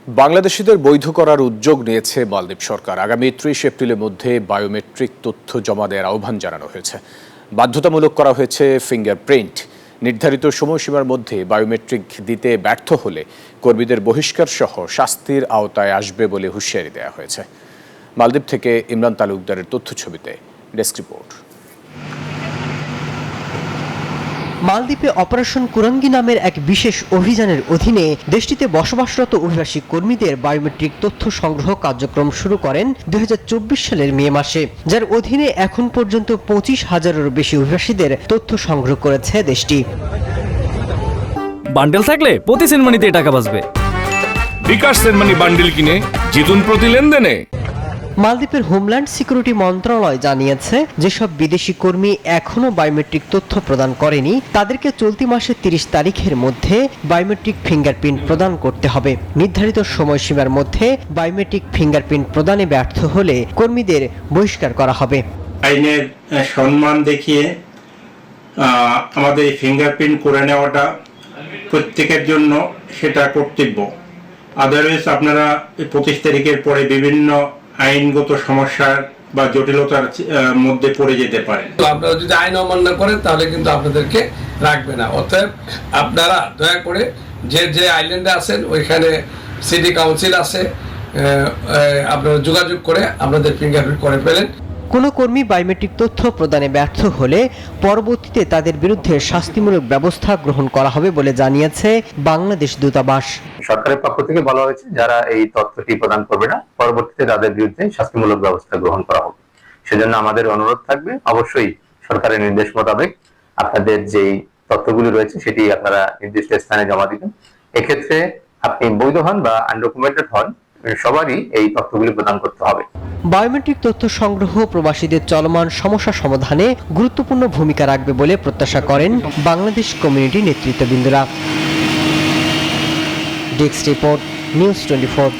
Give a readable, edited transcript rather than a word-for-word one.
বাংলাদেশিদের বৈধ করার উদ্যোগ নিয়েছে মালদ্বীপ সরকার। আগামী 30 এপ্রিলের মধ্যে বায়োমেট্রিক তথ্য জমা দেওয়ার আহ্বান জানানো হয়েছে। বাধ্যতামূলক করা হয়েছে ফিঙ্গারপ্রিন্ট। নির্ধারিত সময়সীমার মধ্যে বায়োমেট্রিক দিতে ব্যর্থ হলে কর্মীদের বহিষ্কার সহ শাস্তির আওতায় আসবে বলে হুঁশিয়ারি দেওয়া হয়েছে। মালদ্বীপ থেকে ইমরান তালুকদারের তথ্যছবিতে ডেস্ক রিপোর্ট। মালদ্বীপে অপারেশন কুরাঙ্গি নামের এক বিশেষ অভিযানের অধীনে দেশটিতে বসবাসরত অভিবাসী কর্মীদের বায়োমেট্রিক তথ্য সংগ্রহ কার্যক্রম শুরু করেন 2024 সালের মে মাসে, যার অধীনে এখন পর্যন্ত 25,000-এরও বেশি অভিবাসীদের তথ্য সংগ্রহ করেছে দেশটি। বান্ডেল থাকলে প্রতি সেনমানিতে টাকা বাঁচবে। বিকাশ সেনমানি বান্ডেল কিনে জিতুন প্রতি লেনদেনে। মালদ্বীপের হোমল্যান্ড সিকিউরিটি মন্ত্রণালয় জানিয়েছে, যেসব বিদেশি কর্মী এখনও বায়োমেট্রিক তথ্য প্রদান করেনি তাদেরকে চলতি মাসের 30 তারিখের মধ্যে বায়োমেট্রিক ফিঙ্গারপ্রিন্ট প্রদান করতে হবে। নির্ধারিত সময়সীমার মধ্যে বায়োমেট্রিক ফিঙ্গারপ্রিন্ট প্রদানে ব্যর্থ হলে কর্মীদের বহিষ্কার করা হবে। আইনের সম্মান দেখিয়ে আমাদের এই ফিঙ্গারপ্রিন্ট করে নেওয়াটা প্রত্যেকের জন্য সেটা কর্তব্য। আদারওয়াইজ আপনারা 25 তারিখের পরে বিভিন্ন আইনগত সমস্যার বা জটিলতার মধ্যে পড়ে যেতে পারে। আপনারা যদি আইন অমান্য করেন তাহলে কিন্তু আপনাদেরকে রাখবে না। অতএব আপনারা দয়া করে যে আইল্যান্ডে আছেন ওইখানে সিটি কাউন্সিল আছে, আপনারা যোগাযোগ করে আপনাদের ফিঙ্গারপ্রিন্ট করে ফেলেন। কোনো কর্মী বায়োমেট্রিক তথ্য প্রদানে ব্যর্থ হলে পরবর্তীতে তাদের বিরুদ্ধে শাস্তিমূলক ব্যবস্থা গ্রহণ করা হবে বলে জানিয়েছে বাংলাদেশ দূতাবাস। সরকারের পক্ষ থেকে বলা হয়েছে, যারা এই তথ্যটি প্রদান করবে না পরবর্তীতে তাদের বিরুদ্ধে শাস্তিমূলক ব্যবস্থা গ্রহণ করা হবে। সেজন্য আমাদের অনুরোধ থাকবে, অবশ্যই সরকারের নির্দেশ মোতাবেক আপনাদের যেই তথ্যগুলি রয়েছে সেটি আপনারা নির্দিষ্ট স্থানে জমা দিবেন। এক্ষেত্রে আপনি বৈধ হন বা আনডকুমেন্টেড হন, সবারই এই তথ্যগুলি প্রদান করতে হবে। বায়োমেট্রিক তথ্য সংগ্রহ প্রবাসীদের চলমান সমস্যা সমাধানে গুরুত্বপূর্ণ ভূমিকা রাখবে বলে প্রত্যাশা করেন বাংলাদেশ কমিউনিটি নেতৃত্ববৃন্দরা। Desk report, news 24।